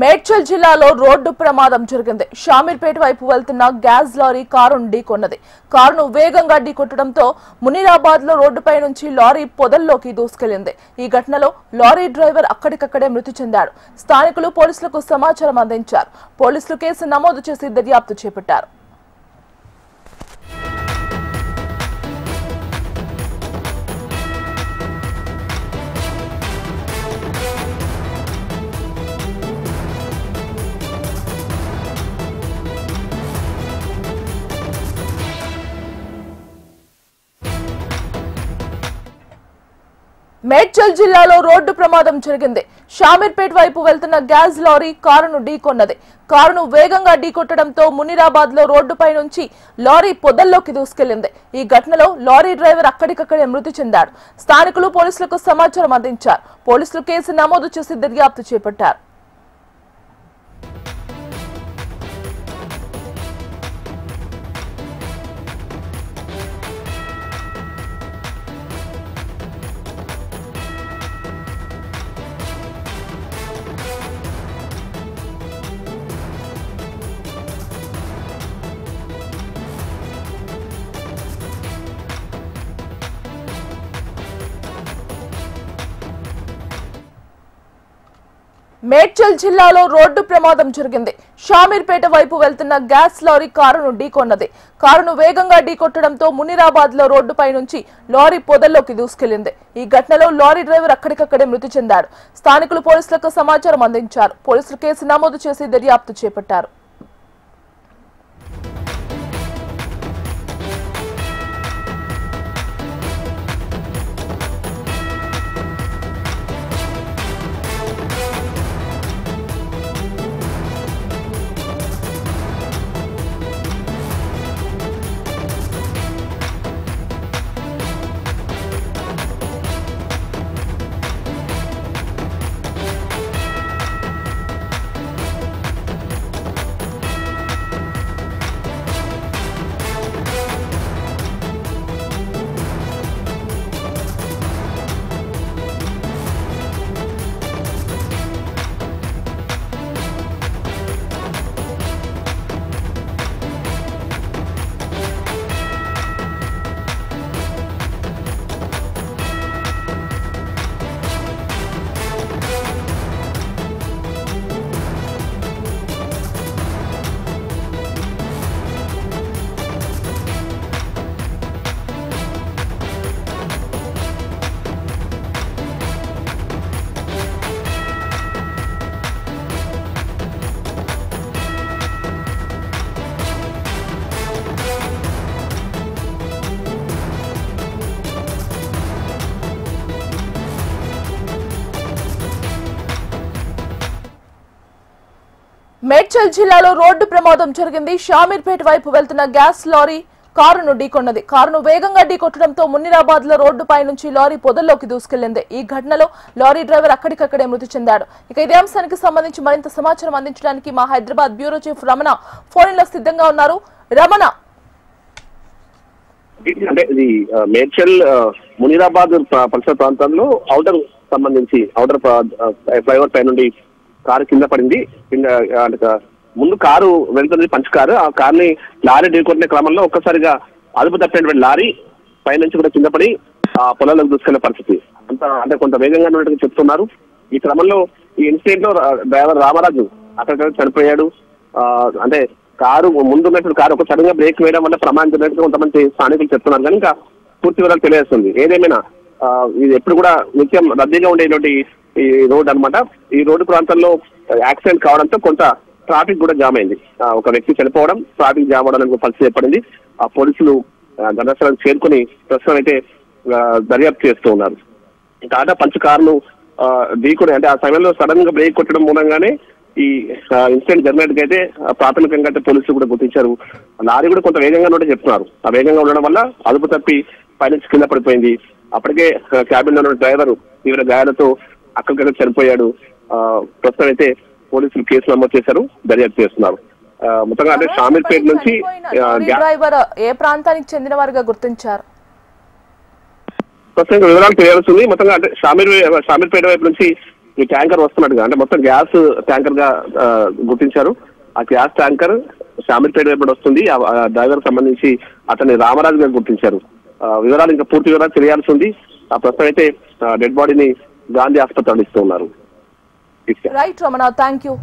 మేడ్చల్ జిల్లాలో రోడ్డు ప్రమాదం జరిగింది. షామీర్పేట వైపు వెళ్తున్న గ్యాస్ లారీ కారును ఢీకొన్నది. కారును వేగంగా ఢీకొట్టడంతో మునీరాబాద్ లో రోడ్డుపై నుంచి లారీ పొదల్లోకి దూసుకెళ్లింది. ఈ ఘటనలో లారీ డ్రైవర్ అక్కడికక్కడే మృతి చెందాడు. స్థానికులు పోలీసులకు సమాచారం అందించారు. పోలీసులు కేసు నమోదు చేసి దర్యాప్తు చేపట్టారు. మేడ్చల్ జిల్లాలో రోడ్డు ప్రమాదం జరిగింది. షామీర్పేట వైపు వెళ్తున్న గ్యాస్ లారీ కారును ఢీకొన్నది. కారును వేగంగా ఢీకొట్టడంతో మునీరాబాద్ లో రోడ్డుపై నుంచి లారీ పొదల్లోకి దూసుకెళ్లింది. ఈ ఘటనలో లారీ డ్రైవర్ అక్కడికక్కడే మృతి చెందాడు. స్థానికులు పోలీసులకు సమాచారం అందించారు. పోలీసులు కేసు నమోదు చేసి దర్యాప్తు చేపట్టారు. మేడ్చల్ జిల్లాలో రోడ్డు ప్రమాదం జరిగింది. షామీర్పేట వైపు వెళ్తున్న గ్యాస్ లారీ కారును ఢీకొన్నది. కారును వేగంగా ఢీకొట్టడంతో మునీరాబాద్ లో రోడ్డుపై నుంచి లారీ పొదల్లోకి దూసుకెళ్లింది. ఈ ఘటనలో లారీ డ్రైవర్ అక్కడికక్కడే మృతి చెందాడు. స్థానికులు పోలీసులకు సమాచారం అందించారు. పోలీసులు కేసు నమోదు చేసి దర్యాప్తు చేపట్టారు. మేడ్చల్ జిల్లాలో రోడ్డు ప్రమాదం జరిగింది. షామీర్పేట వైపు వెళ్తున్న గ్యాస్ లారీ కారును ఢీకొన్నది. కారును వేగంగా ఢీకొట్టడంతో మునీరాబాద్ లో రోడ్డుపై నుంచి లారీ పొదల్లోకి దూసుకెళ్లింది. ఈ ఘటనలో లారీ డ్రైవర్ అక్కడికక్కడే మృతి చెందాడు. ఇక ఇదే అంశానికి సంబంధించి మరింత సమాచారం అందించడానికి మా Hyderabad bureau chief Ramana phone లో సిద్ధంగా ఉన్నారు. రమణ, అంటే ఇది మేడ్చల్ మునీరాబాద్ పరిసర ప్రాంతంలో ఔటర్ సంబంధించి ఔటర్ ఫ్లైఓవర్ పై నుండి కారు కింద పడింది. ముందు కారు వెళ్తుంది, పంచ్ కారు. ఆ కార్ని లారీ ఢీకొట్టిన క్రమంలో ఒక్కసారిగా అదుపు తప్పినటువంటి లారీ పైనుంచి కూడా కింద పడి ఆ పొలాలకు దూసుకెళ్లే పరిస్థితి. అంటే కొంత వేగంగా ఉన్నట్టుగా చెప్తున్నారు. ఈ క్రమంలో ఈ ఇన్సిడెంట్ లో డ్రైవర్ రామరాజు అక్కడ చనిపోయాడు. అంటే కారు ముందున్నటువంటి కారు ఒక సడన్ గా బ్రేక్ వేయడం వల్ల ప్రమాదం జరిగినట్టు కొంతమంది స్థానికులు చెప్తున్నారు. కానీ ఇంకా పూర్తి వివరాలు తెలియజేస్తుంది. ఏదేమైనా ఇది ఎప్పుడు కూడా నిత్యం రద్దీగా ఉండేటువంటి ఈ రోడ్ అనమాట. ఈ రోడ్డు ప్రాంతంలో యాక్సిడెంట్ కావడంతో కొంత ట్రాఫిక్ కూడా జామ్ అయింది. ఒక వ్యక్తి చనిపోవడం, ట్రాఫిక్ జామ్ అవడానికి పరిస్థితి ఏర్పడింది. ఆ పోలీసులు ఘటనాస్థలానికి చేరుకుని ప్రస్తుతం అయితే దర్యాప్తు చేస్తూ ఉన్నారు. టాటా పంచ్ కారును ఢీకొని అంటే ఆ సమయంలో సడన్ గా బ్రేక్ కొట్టడం మూలంగానే ఈ ఇన్సిడెంట్ జరిగినట్టుగా అయితే ప్రాథమికంగా అయితే పోలీసులు కూడా గుర్తించారు. లారీ కూడా కొంత వేగంగా ఉన్నట్టు చెప్తున్నారు. ఆ వేగంగా ఉండడం వల్ల అదుపు తప్పి పైనుంచి కింద పడిపోయింది. అప్పటికే క్యాబిన్ లో ఉన్న డ్రైవర్ తీవ్ర గాయాలతో అక్కడికక్కడ చనిపోయాడు. ప్రస్తుతం అయితే పోలీసులు కేసు నమోదు చేశారు, దర్యాప్తు చేస్తున్నారు. మొత్తంగా అంటే షామీర్పేట నుంచి డ్రైవర్ ఏ ప్రాంతానికి చెందిన వారిగా గుర్తించారు? ప్రస్తుతం వివరాలు తెలియాల్సింది. మొత్తంగా అంటే షామీర్పేట వైపు నుంచి ఈ ట్యాంకర్ వస్తున్నట్టుగా అంటే మొత్తం గ్యాస్ ట్యాంకర్ గా గుర్తించారు. ఆ గ్యాస్ ట్యాంకర్ శామీర్పేట వైపు వస్తుంది. ఆ డ్రైవర్ సంబంధించి అతన్ని రామరాజు గా గుర్తించారు. వివరాలు ఇంకా పూర్తి వివరాలు తెలియాల్సి ఉంది. ఆ ప్రస్తుతం అయితే డెడ్ బాడీని గాంధీ ఆసుపత్రి ఇస్తూ ఉన్నారు. Right Ramana, thank you.